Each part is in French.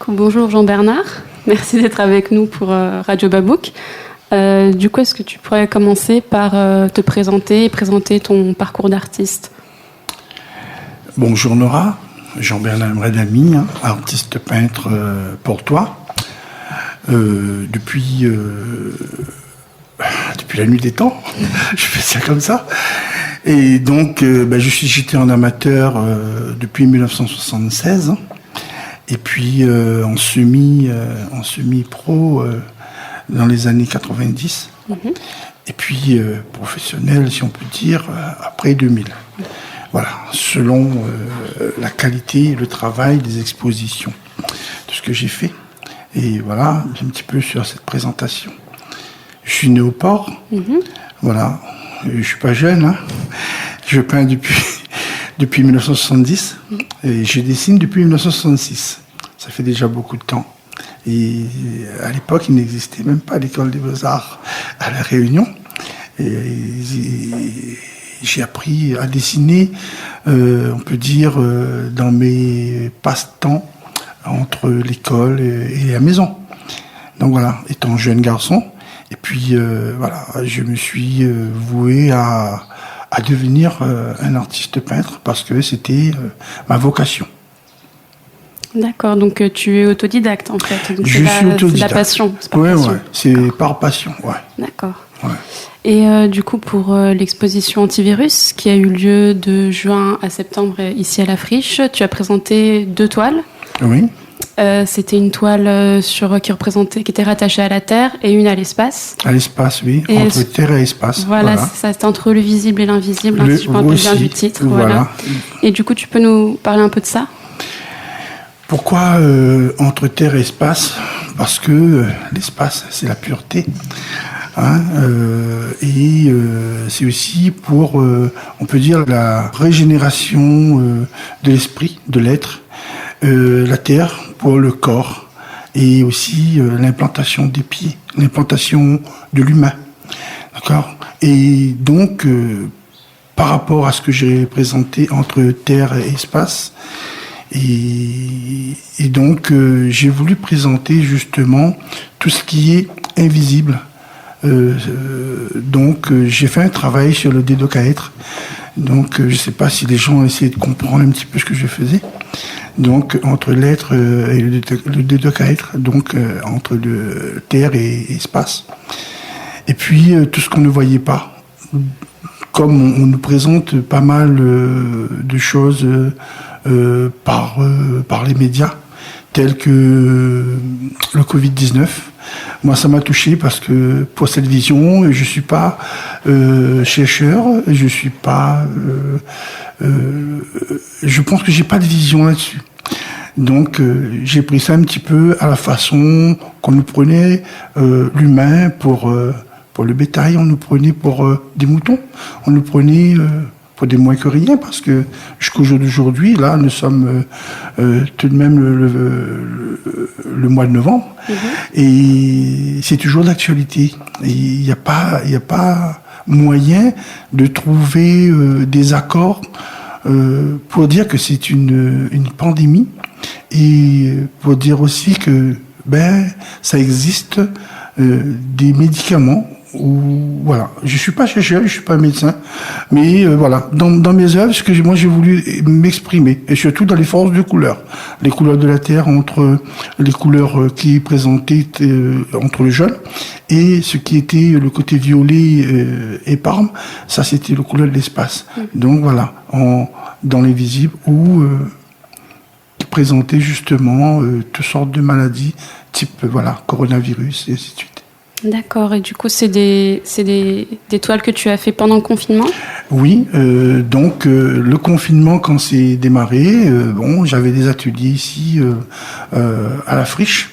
Bonjour Jean-Bernard, merci d'être avec nous pour Radio Babouk. Du coup, est-ce que tu pourrais commencer par te présenter et présenter ton parcours d'artiste? Bonjour Nora, Jean-Bernard Mredami, artiste peintre pour toi. Depuis la nuit des temps, je fais ça comme ça. Et donc, j'étais en amateur depuis 1976. Et puis en semi-pro dans les années 90. Et puis professionnel, si on peut dire, après 2000. Voilà, selon la qualité, le travail, les expositions, tout ce que j'ai fait. Et voilà, un petit peu sur cette présentation. Je suis né au port, voilà, je suis pas jeune, je peins depuis 1970 et je dessine depuis 1966. Ça fait déjà beaucoup de temps. Et à l'époque, il n'existait même pas l'école des Beaux-Arts à La Réunion. Et j'ai appris à dessiner, on peut dire, dans mes passe-temps entre l'école et la maison. Donc voilà, étant jeune garçon. Et puis voilà, je me suis voué à devenir un artiste peintre parce que c'était ma vocation. D'accord, donc tu es autodidacte en fait. Donc je suis autodidacte. C'est la passion. Oui, c'est par passion. Ouais. D'accord. Ouais. Et du coup, pour l'exposition antivirus qui a eu lieu de juin à septembre ici à la Friche, tu as présenté 2 toiles. Oui. C'était une toile qui était rattachée à la Terre et une à l'espace. À l'espace, oui, et entre Terre et espace. Voilà. Ça, c'est entre le visible et l'invisible, si je me rappelle bien du titre. Voilà. Et du coup, tu peux nous parler un peu de ça ? Pourquoi entre Terre et espace ? Parce que l'espace, c'est la pureté. Et c'est aussi pour, on peut dire, la régénération de l'esprit, de l'être. La terre pour le corps et aussi l'implantation des pieds, l'implantation de l'humain. D'accord ? Et donc, par rapport à ce que j'ai présenté entre terre et espace, et donc j'ai voulu présenter justement tout ce qui est invisible. Donc j'ai fait un travail sur le dédocaèdre. Donc je ne sais pas si les gens ont essayé de comprendre un petit peu ce que je faisais. Donc entre l'être et le dédocaèdre, donc entre le terre et espace. Et puis tout ce qu'on ne voyait pas. Comme on nous présente pas mal de choses par les médias, tels que le Covid-19. Moi, ça m'a touché parce que pour cette vision, je suis pas chercheur, je suis pas, je pense que j'ai pas de vision là-dessus. Donc, j'ai pris ça un petit peu à la façon qu'on nous prenait l'humain pour le bétail, on nous prenait pour des moutons, on nous prenait pour des moins que rien, parce que jusqu'au jour d'aujourd'hui, là, nous sommes tout de même le mois de novembre, et c'est toujours d'actualité. Il n'y a pas moyen de trouver des accords pour dire que c'est une pandémie, et pour dire aussi que ça existe des médicaments. Voilà, je suis pas chercheur, je suis pas médecin, mais voilà, dans mes œuvres, ce que moi j'ai voulu m'exprimer, et surtout dans les forces de couleurs, les couleurs de la terre entre les couleurs qui présentaient entre le jaune et ce qui était le côté violet et parme, ça c'était le couleur de l'espace. Donc voilà, dans les visibles où qui présentaient justement toutes sortes de maladies, type coronavirus et ainsi de suite. D'accord, et du coup c'est des toiles que tu as fait pendant le confinement ? Oui, donc le confinement quand c'est démarré, j'avais des ateliers ici à la Friche,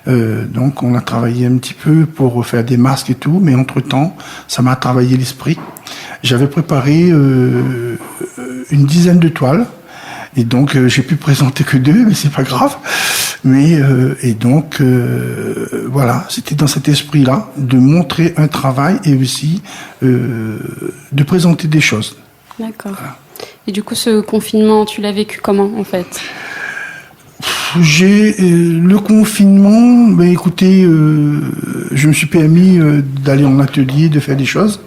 donc on a travaillé un petit peu pour faire des masques et tout, mais entre-temps ça m'a travaillé l'esprit. J'avais préparé une dizaine de toiles, et donc j'ai pu présenter que 2, mais c'est pas grave. Mais et donc voilà, c'était dans cet esprit-là de montrer un travail et aussi de présenter des choses. D'accord. Voilà. Et du coup, ce confinement, tu l'as vécu comment en fait ? Le confinement, ben écoutez, je me suis permis d'aller en atelier, de faire des choses.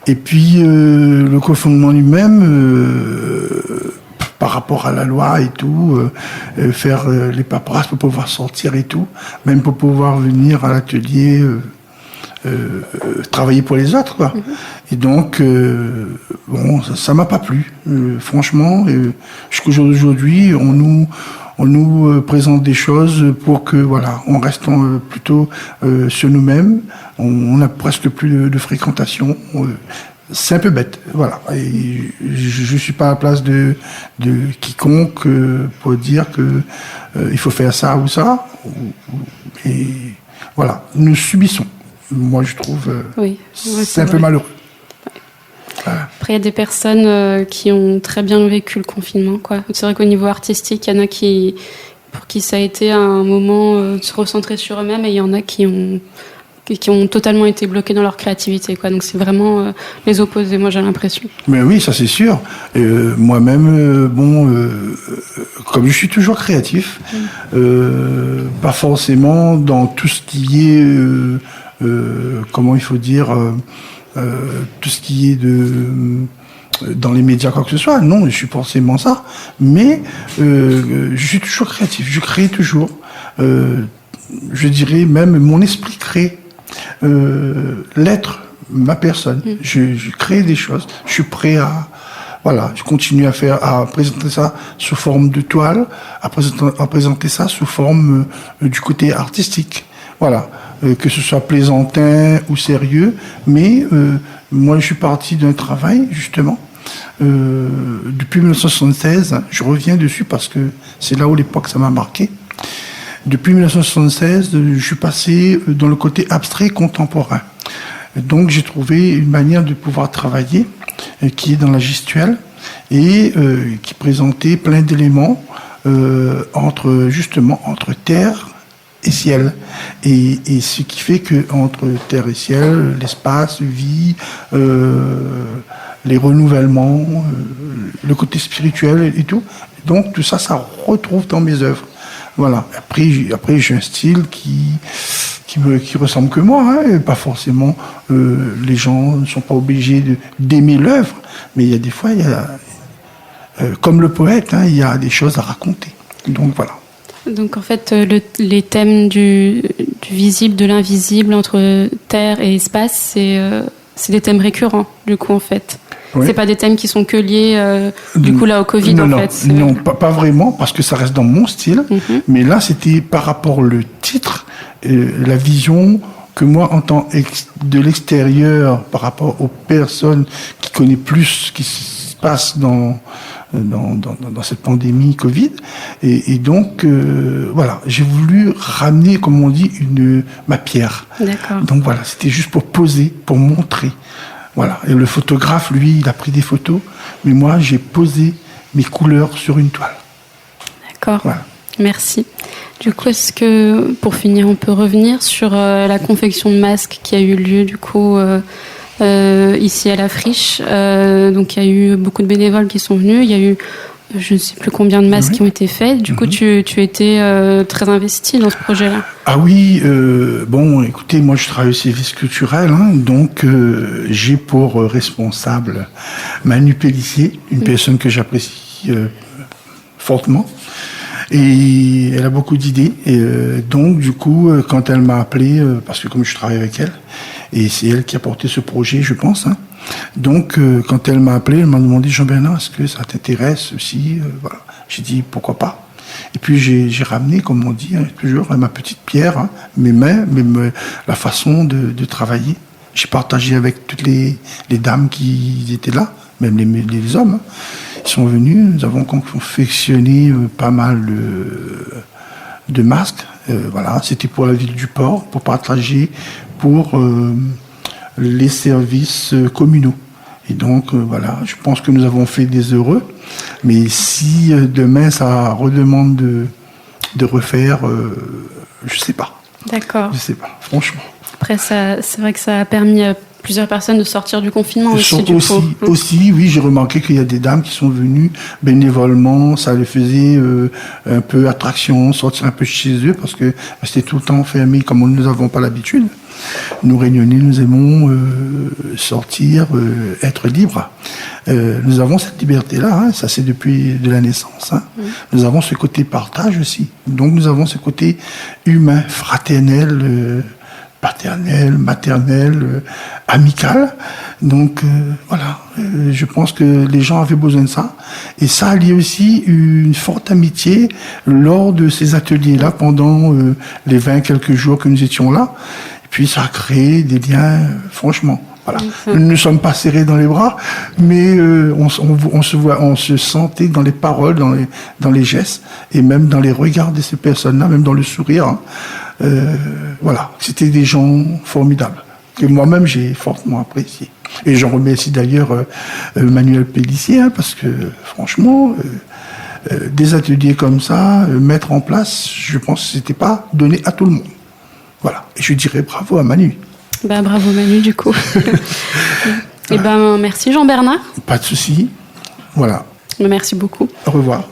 Et puis le confinement lui-même, par rapport à la loi et tout, faire les paperasses pour pouvoir sortir et tout, même pour pouvoir venir à l'atelier travailler pour les autres, quoi. Et donc, bon, ça m'a pas plu, franchement. Jusqu'aujourd'hui, on nous présente des choses pour que, voilà, on reste plutôt sur nous-mêmes. On a presque plus de fréquentation. C'est un peu bête, voilà. Et je suis pas à la place de quiconque pour dire que il faut faire ça ou ça. Et voilà, nous subissons. Moi, je trouve oui, c'est un peu malheureux. Voilà. Après, il y a des personnes qui ont très bien vécu le confinement, quoi. C'est vrai qu'au niveau artistique, il y en a pour qui ça a été un moment de se recentrer sur eux-mêmes, et il y en a qui ont totalement été bloqués dans leur créativité, quoi. Donc c'est vraiment les opposés, moi j'ai l'impression. Mais oui, ça c'est sûr. Moi-même, comme je suis toujours créatif, pas forcément dans tout ce qui est, comment il faut dire, tout ce qui est dans les médias, quoi que ce soit. Non, je suis forcément ça. Mais je suis toujours créatif. Je crée toujours. Je dirais même mon esprit crée. L'être, ma personne. Je crée des choses. Je suis prêt à, voilà, je continue à présenter ça sous forme de toile, à présenter ça sous forme du côté artistique. Voilà, que ce soit plaisantin ou sérieux, mais moi je suis parti d'un travail justement. Depuis 1976, je reviens dessus parce que c'est là où l'époque ça m'a marqué. Depuis 1976, je suis passé dans le côté abstrait contemporain. Donc j'ai trouvé une manière de pouvoir travailler qui est dans la gestuelle et qui présentait plein d'éléments entre terre et ciel. Et ce qui fait que entre terre et ciel, l'espace, vie, les renouvellements, le côté spirituel et tout. Donc tout ça, ça retrouve dans mes œuvres. Voilà. Après j'ai un style qui ressemble que moi, hein, et pas forcément. Les gens ne sont pas obligés d'aimer l'œuvre, mais il y a des fois, comme le poète, hein, il y a des choses à raconter. Donc voilà. Donc en fait, les thèmes du visible, de l'invisible, entre terre et espace, c'est des thèmes récurrents, du coup, en fait. Oui. C'est pas des thèmes qui sont que liés, du coup, là, au Covid, non, en fait. Non, pas vraiment, parce que ça reste dans mon style. Mais là, c'était par rapport au titre, la vision que moi, en tant de l'extérieur, par rapport aux personnes qui connaissent plus ce qui se passe dans cette pandémie Covid. Et donc, voilà, j'ai voulu ramener, comme on dit, ma pierre. D'accord. Donc voilà, c'était juste pour poser, pour montrer. Voilà. Et le photographe, lui, il a pris des photos, mais moi, j'ai posé mes couleurs sur une toile. D'accord. Voilà. Merci. Du coup, est-ce que, pour finir, on peut revenir sur la confection de masques qui a eu lieu, du coup, ici à la Friche. Donc, il y a eu beaucoup de bénévoles qui sont venus. Il y a eu, je ne sais plus combien de masques qui ont été faits. Du coup, tu étais très investi dans ce projet-là. Ah oui, bon, écoutez, moi je travaille au service culturel, hein, donc j'ai pour responsable Manu Pellissier, une personne que j'apprécie fortement. Et elle a beaucoup d'idées. Et donc, du coup, quand elle m'a appelé, parce que comme je travaille avec elle, et c'est elle qui a porté ce projet, je pense. Hein. Donc, quand elle m'a appelé, elle m'a demandé, Jean-Bernard, est-ce que ça t'intéresse aussi voilà. J'ai dit, pourquoi pas. Et puis, j'ai ramené, comme on dit, hein, toujours ma petite pierre, hein, mes mains, la façon de travailler. J'ai partagé avec toutes les dames qui étaient là, même les hommes. Hein. Ils sont venus, nous avons confectionné pas mal de masques. Voilà, c'était pour la ville du Port, pour partager pour les services communaux. Et donc, voilà, je pense que nous avons fait des heureux. Mais si demain, ça redemande de refaire, je ne sais pas. D'accord. Je ne sais pas, franchement. Après, c'est vrai que ça a permis plusieurs personnes de sortir du confinement aussi, du coup. Aussi, oui, j'ai remarqué qu'il y a des dames qui sont venues bénévolement, ça les faisait un peu attraction, sortir un peu chez eux, parce que c'était tout le temps enfermé, comme nous n'avons pas l'habitude. Nous, Réunionnais, nous aimons sortir, être libres. Nous avons cette liberté-là, hein, ça c'est depuis de la naissance. Hein. Nous avons ce côté partage aussi. Donc nous avons ce côté humain, fraternel, paternel, maternel, amical. Donc voilà, je pense que les gens avaient besoin de ça. Et ça a lié aussi une forte amitié lors de ces ateliers-là, pendant les 20 quelques jours que nous étions là. Et puis ça a créé des liens, franchement. Voilà. Nous ne sommes pas serrés dans les bras, mais on se sentait dans les paroles, dans les gestes, et même dans les regards de ces personnes-là, même dans le sourire. Hein. Voilà, c'était des gens formidables, que moi-même j'ai fortement apprécié. Et j'en remercie d'ailleurs Manuel Pellissier, hein, parce que franchement, des ateliers comme ça, mettre en place, je pense que c'était pas donné à tout le monde. Voilà, et je dirais bravo à Manu. Bravo Manu, du coup. Et merci Jean-Bernard. Pas de souci. Voilà. Merci beaucoup. Au revoir.